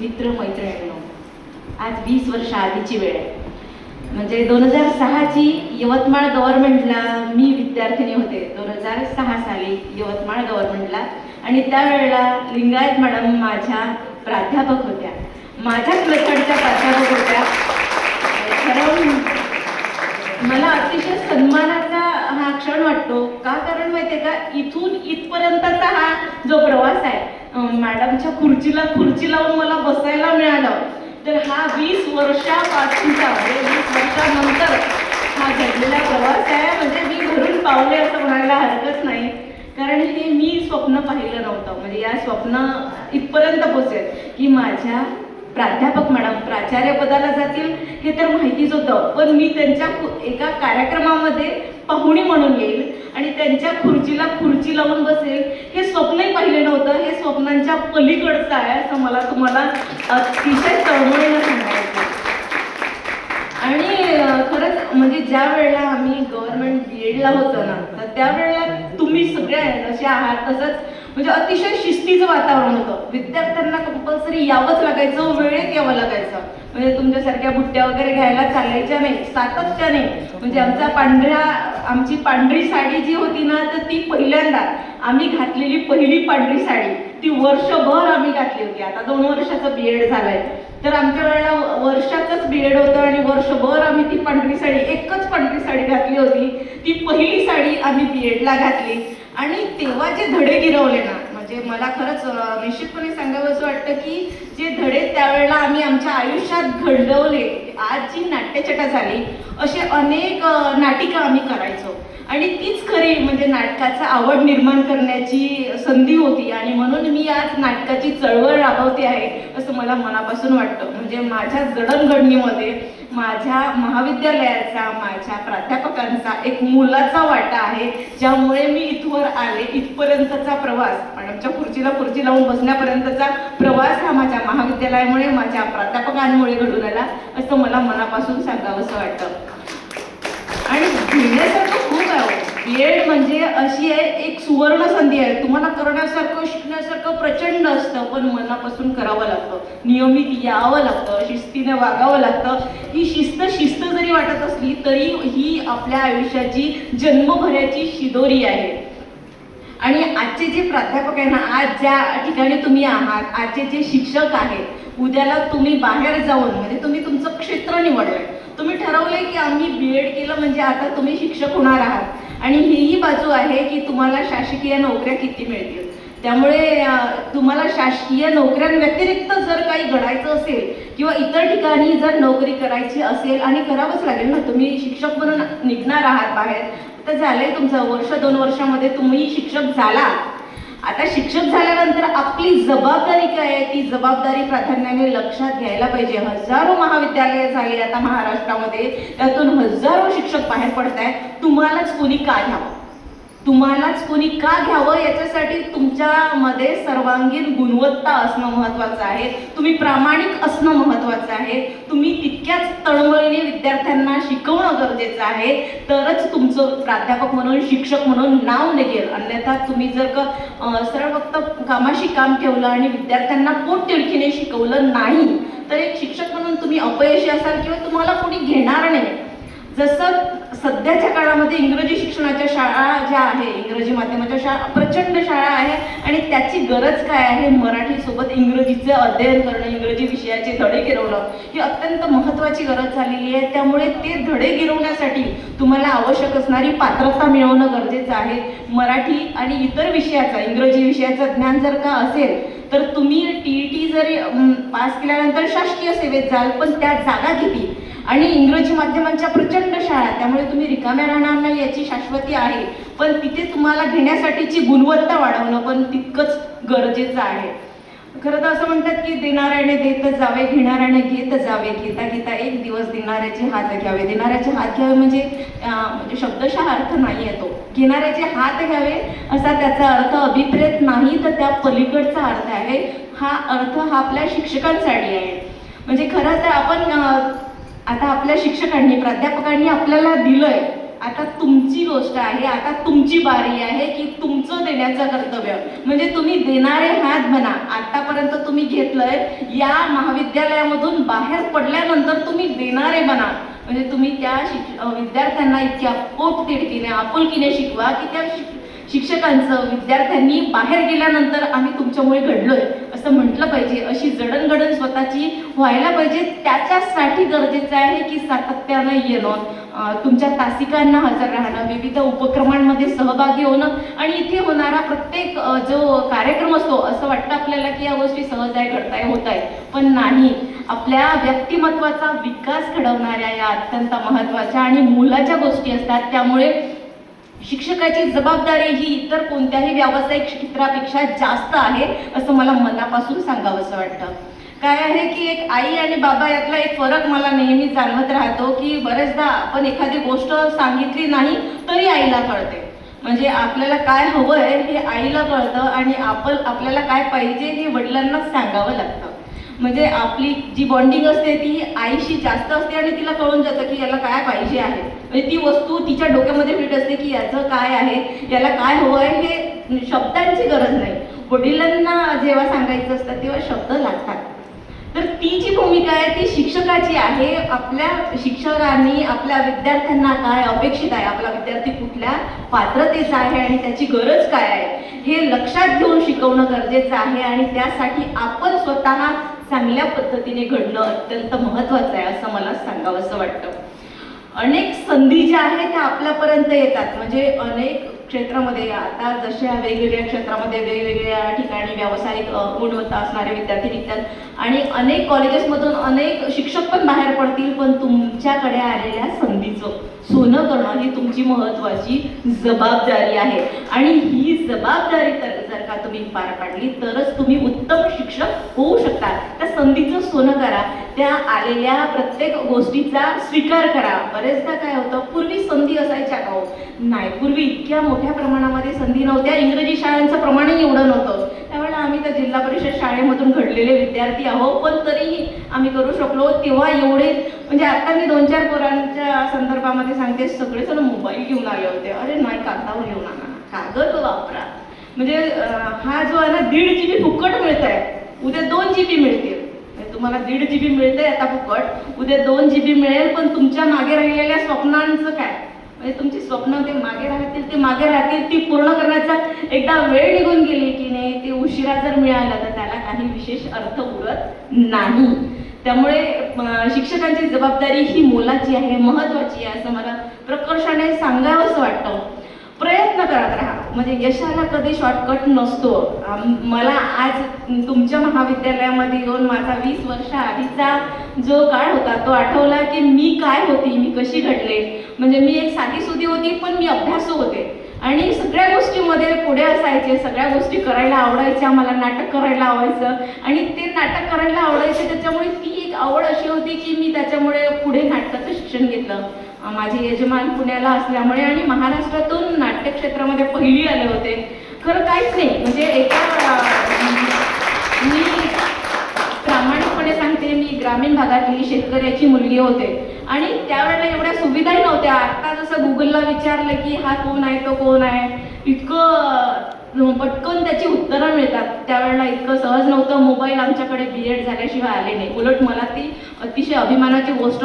मित्र मैत्रिणींनो, आज 20 वर्ष आधीची वेळ आहे. म्हणजे 2006ची यवतमाळ गव्हर्नमेंटला मी विद्यार्थिनी होते. 2006 साली यवतमाळ गव्हर्नमेंटला, आणि त्यावेळेला लिंगायत मॅडम माझ्या प्राध्यापक होत्या, माझ्याच मेथडच्या प्राध्यापक होत्या. खरं मला अतिशय सन्मानाचा हा क्षण वाटतो. का? कारण माहिती आहे का, इथून इथपर्यंतचा हा जो प्रवास आहे, मॅडमच्या खुर्चीला खुर्ची लावून मला बसायला मिळालं, तर हा 20 वर्षापासूनचा, म्हणजे 20 वर्षानंतर हा घडलेला प्रवास आहे. म्हणजे मी घरून पावले असं म्हणायला हरकत नाही, कारण हे मी स्वप्न पाहिलं नव्हतं. म्हणजे या स्वप्न इथपर्यंत पोचेल की माझ्या प्राध्यापक मॅडम प्राचार्यपदाला जातील हे तर माहितीच होतं, पण मी त्यांच्या एका कार्यक्रमामध्ये पाहुणी म्हणून येईल आणि त्यांच्या खुर्चीला खुर्ची लावून बसेल हे स्वप्नही पाहिले नव्हतं. हे स्वप्नांच्या पलीकडचं आहे असं मला तुम्हाला अतिशय तळमळीनं सांगायचं. आणि खरंच म्हणजे ज्या वेळेला आम्ही गव्हर्नमेंट BEdला होतो ना, तर त्यावेळेला तुम्ही सगळे जसे आहात तसंच म्हणजे अतिशय शिस्तीचं वातावरण होतं. विद्यार्थ्यांना कंपल्सरी यावंच लागायचं, वेळेत यावं लागायचं. म्हणजे तुमच्यासारख्या बुट्ट्या वगैरे घ्यायला चालायच्या नाही, सातत्याने. म्हणजे आमची पांढरी साडी जी होती ना, तर ती पहिल्यांदा आम्ही घातलेली पहिली पांढरी साडी ती वर्षभर आम्ही घातली होती. आता 2 वर्षाचं BEd झालंय, तर आमच्या वेळेला वर्षाचंच BEd होतं आणि वर्षभर आम्ही ती पांढरी साडी, एकच पांढरी साडी घातली होती. ती पहिली साडी आम्ही BEdला घातली. आणि तेव्हा जे धडे गिरवले ना, म्हणजे मला खरंच निश्चितपणे सांगावंसं वाटतं की जे धडे त्यावेळेला आम्ही आमच्या आयुष्यात घडवले, आज जी नाट्यछटा झाली, असे अनेक नाटिका आम्ही करायचो. आणि तीच खरी म्हणजे नाटकाचा आवड निर्माण करण्याची संधी होती. आणि म्हणून मी आज नाटकाची चळवळ राबवते आहे असं मला मनापासून वाटतं. म्हणजे माझ्या जडणघडणीमध्ये माझ्या महाविद्यालयाचा, माझ्या प्राध्यापकांचा एक मोलाचा वाटा आहे, ज्यामुळे मी इथवर आले. इथपर्यंतचा प्रवास, मॅडमच्या खुर्चीला खुर्ची लावून बसण्यापर्यंतचा प्रवास हा माझ्या महाविद्यालयामुळे, माझ्या प्राध्यापकांमुळे घडून आला असं मला मनापासून सांगावंसं वाटतं. आणि घेण्यासारखं खूप आहे. BEd म्हणजे अशी आहे एक सुवर्ण संधी आहे. तुम्हाला करण्यासारखं, शिकण्यासारखं प्रचंड असतं, पण मनापासून करावं लागतं, नियमित यावं लागतं, शिस्तीने वागावं लागतं. ही शिस्त जरी वाटत असली तरी ही आपल्या आयुष्याची जन्मभराची शिदोरी आहे. आणि आजचे जे प्राध्यापक आहे ना, आज ज्या ठिकाणी तुम्ही आहात, आजचे जे शिक्षक आहेत, उद्याला तुम्ही बाहेर जाऊन म्हणजे तुम्ही तुमचं क्षेत्र निवडलंय, तुम्ही ठरवलंय की आम्ही BEd केलं म्हणजे आता तुम्ही शिक्षक होणार आहात. आणि हीही बाजू आहे की तुम्हाला शासकीय नोकऱ्या किती मिळतील. त्यामुळे तुम्हाला शासकीय नोकऱ्यांव्यतिरिक्त जर काही घडायचं असेल किंवा इतर ठिकाणी जर नोकरी करायची असेल, आणि करावंच लागेल ना, तुम्ही शिक्षक म्हणून निघणार आहात बाहेर, तर झालंय तुमचं 1-2 वर्षामध्ये तुम्ही शिक्षक झाला. आता शिक्षक झाल्यानंतर आपली जबाबदारी काय आहे, ती जबाबदारी प्राधान्याने लक्षात घ्यायला पाहिजे. हजारो महाविद्यालये झाली आता महाराष्ट्रामध्ये, त्यातून हजारो शिक्षक बाहेर पडत आहेत. तुम्हालाच कोणी का घ्यावं, तुम्हालाच कोणी का घ्यावं, याच्यासाठी तुमच्यामध्ये सर्वांगीण गुणवत्ता असणं महत्त्वाचं आहे. तुम्ही प्रामाणिक असणं महत्त्वाचं आहे. तुम्ही तितक्याच तळमळीने विद्यार्थ्यांना शिकवणं गरजेचं आहे, तरच तुमचं प्राध्यापक म्हणून, शिक्षक म्हणून नाव निघेल. अन्यथा तुम्ही जर का सरळ फक्त कामाशी काम ठेवलं आणि विद्यार्थ्यांना पोटतिडकीने शिकवलं नाही, तर एक शिक्षक म्हणून तुम्ही अपयशी असाल किंवा तुम्हाला कोणी घेणार नाही. जसं सध्याच्या काळामध्ये इंग्रजी शिक्षणाच्या शाळा ज्या आहे, इंग्रजी माध्यमाच्या शाळा, प्रचंड शाळा आहे. आणि त्याची गरज काय आहे, मराठीसोबत इंग्रजीचं अध्ययन करणं, इंग्रजी विषयाचे धडे गिरवणं ही अत्यंत महत्त्वाची गरज झालेली आहे. त्यामुळे ते धडे गिरवण्यासाठी तुम्हाला आवश्यक असणारी पात्रता मिळवणं गरजेचं आहे. मराठी आणि इतर विषयाचा, इंग्रजी विषयाचं ज्ञान जर का असेल तर तुम्ही TET जरी पास केल्यानंतर शासकीय सेवेत जाल, पण त्या जागा किती, आणि इंग्रजी माध्यमांच्या प्रचंड शाळा, त्यामुळे तुम्ही रिकाम्या राहणार नाही याची शाश्वती आहे. पण तिथे तुम्हाला घेण्यासाठीची गुणवत्ता वाढवणं पण तितकंच गरजेचं आहे. खरं तर असं म्हणतात की देणाऱ्याने देतच जावे, घेणाऱ्याने घेत जावे, घेता घेता एक दिवस देणाऱ्याचे हात घ्यावे. देणाऱ्याचे हात घ्यावे म्हणजे शब्दशः अर्थ नाही आहे तो. घेणाऱ्याचे हात घ्यावे असा त्याचा अर्थ अभिप्रेत नाही, तर त्या पलीकडचा अर्थ आहे. हा अर्थ हा आपल्या शिक्षकांसाठी आहे. म्हणजे खरं तर आपण आता आपल्या शिक्षकांनी, प्राध्यापकांनी आपल्याला दिलंय, आता तुमची गोष्ट आहे, आता तुमची बारी आहे की तुमचं देण्याचं कर्तव्य, म्हणजे तुम्ही देणारे हात बना. आतापर्यंत तुम्ही घेतलंय, या महाविद्यालयामधून बाहेर पडल्यानंतर तुम्ही देणारे बना. म्हणजे तुम्ही त्या विद्यार्थ्यांना इतक्या पोटतिडकीने आपुलकीने शिकवा की त्या शिक्षकांचं विद्यार्थ्यांनी बाहेर गेल्यानंतर आम्ही तुमच्यामुळे घडलोय असं म्हटलं पाहिजे. अशी जडणघडण स्वतःची व्हायला पाहिजे. त्याच्यासाठी गरजेचं आहे की सातत्यानं येणं, तुमच्या तासिकांना हजर राहणं, विविध उपक्रमांमध्ये सहभागी होणं, आणि इथे होणारा प्रत्येक जो कार्यक्रम असतो असं वाटतं आपल्याला की या गोष्टी सहज आहे, घडताय, होत आहे, पण नाही. आपल्या व्यक्तिमत्वाचा विकास घडवणाऱ्या या अत्यंत महत्त्वाच्या आणि मोलाच्या गोष्टी असतात. त्यामुळे शिक्षकाची जबाबदारी ही इतर कोणत्याही व्यावसायिक क्षेत्रापेक्षा जास्त आहे असं मला मनापासून सांगावंसं वाटतं. काय आहे की एक आई आणि बाबा यातला एक फरक मला नेहमी जाणवत राहतो की बरेचदा आपण एखादी गोष्ट सांगितली नाही तरी आईला कळते. म्हणजे आपल्याला काय हवंय हे आईला कळतं आणि आपल्याला काय पाहिजे हे वडिलांना सांगावं लागतं. म्हणजे आपली जी बॉन्डिंग असते ती आईशी जास्त असते आणि तिला कळून जातं की याला काय पाहिजे आहे. म्हणजे ती वस्तू तिच्या डोक्यामध्ये फिट असते की याचं काय आहे, याला काय हवं आहे, हे शब्दांची गरज नाही. वडिलांना जेव्हा सांगायचं असतं तेव्हा शब्द लागतात. तर ती जी भूमिका आहे ती शिक्षकाची आहे. आपल्या शिक्षकांनी आपल्या विद्यार्थ्यांना काय अपेक्षित आहे, आपला विद्यार्थी कुठल्या पात्रतेचा आहे आणि त्याची गरज काय आहे हे लक्षात घेऊन शिकवणं गरजेचं आहे. आणि त्यासाठी आपण स्वतः चांगल्या पद्धतीने घडणं अत्यंत महत्त्वाचं आहे असं मला सांगावंसं वाटतं. अनेक संधी ज्या आहेत त्या आपल्यापर्यंत येतात. म्हणजे अनेक क्षेत्रामध्ये आता जशा वेगवेगळ्या क्षेत्रामध्ये वेगवेगळ्या ठिकाणी व्यावसायिक गुणवत्ता असणारे विद्यार्थी निघतात आणि अनेक कॉलेजेसमधून अनेक शिक्षक पण बाहेर पडतील. पण तुमच्याकडे आलेल्या संधीचं सोनं करणं ही तुमची महत्त्वाची जबाबदारी आहे. आणि ही जबाबदारी जर का तुम्ही पार पाडली तरच तुम्ही उत्तम शिक्षक होऊ शकता. त्या संधीचं सोनं करा, त्या आलेल्या प्रत्येक गोष्टीचा स्वीकार करा. बरेचदा काय होतं, पूर्वी संधी असायच्या का हो? नाही, पूर्वी इतक्या मोठ्या प्रमाणामध्ये संधी नव्हत्या. इंग्रजी शाळांचं प्रमाणही एवढं नव्हतं. त्यावेळेला आम्ही तर जिल्हा परिषद शाळेमधून घडलेले विद्यार्थी आहोत, पण तरीही आम्ही करू शकलो. तेव्हा एवढे म्हणजे आता मी 2-4 पोरांच्या संदर्भामध्ये सांगते, सगळेजण मोबाईल घेऊन आले होते. अरे नाही, कागदावर घेऊन आणा, कागद वापरा. म्हणजे हा जो आहे ना 1.5 GB फुकट मिळत आहे, उद्या 2 GB मिळतील. तुम्हाला 1.5 GB मिळतंय आता फुकट, उद्या 2 GB मिळेल. पण तुमच्या मागे राहिलेल्या स्वप्नांचं काय? म्हणजे तुमची स्वप्न ते मागे राहतील, ती पूर्ण करण्याचा एकदा वेळ निघून गेली की नाही, ते उशिरा जर मिळालं तर त्याला काही विशेष अर्थ उरत नाही. त्यामुळे शिक्षकांची जबाबदारी ही मोलाची आहे, महत्त्वाची आहे असं मला प्रकर्षाने सांगावंसं वाटतं. प्रयत्न करत राहा. म्हणजे यशाला कधी शॉर्टकट नसतो. मला आज तुमच्या महाविद्यालयामध्ये येऊन माझा 20 वर्ष आधीचा जो काळ होता तो आठवला की मी काय होती, मी कशी घडले. म्हणजे मी एक साधीसुधी होती, पण मी अभ्यासू होते आणि सगळ्या गोष्टीमध्ये पुढे असायचे, सगळ्या गोष्टी करायला आवडायच्या. मला नाटक करायला आवडायचं आणि ते नाटक करायला आवडायचे, त्याच्यामुळे ती एक आवड अशी होती की मी त्याच्यामुळे पुढे नाटकाचं शिक्षण घेतलं. माझे यजमान पुण्याला असल्यामुळे आणि महाराष्ट्रातून नाट्य क्षेत्रामध्ये पहिली आले होते. खरं काहीच नाही, म्हणजे मी प्रामाणिकपणे सांगते, मी ग्रामीण भागातली शेतकऱ्याची मुलगी होते आणि त्यावेळेला एवढ्या सुविधाही नव्हत्या. आता जसं गुगलला विचारलं की हा कोण आहे, तो कोण आहे, इतकं पटकन त्याची उत्तरं मिळतात. त्यावेळेला इतकं सहज नव्हतं. मोबाईल आमच्याकडे BEd झाल्याशिवाय आले नाही. उलट मला ती अतिशय अभिमानाची गोष्ट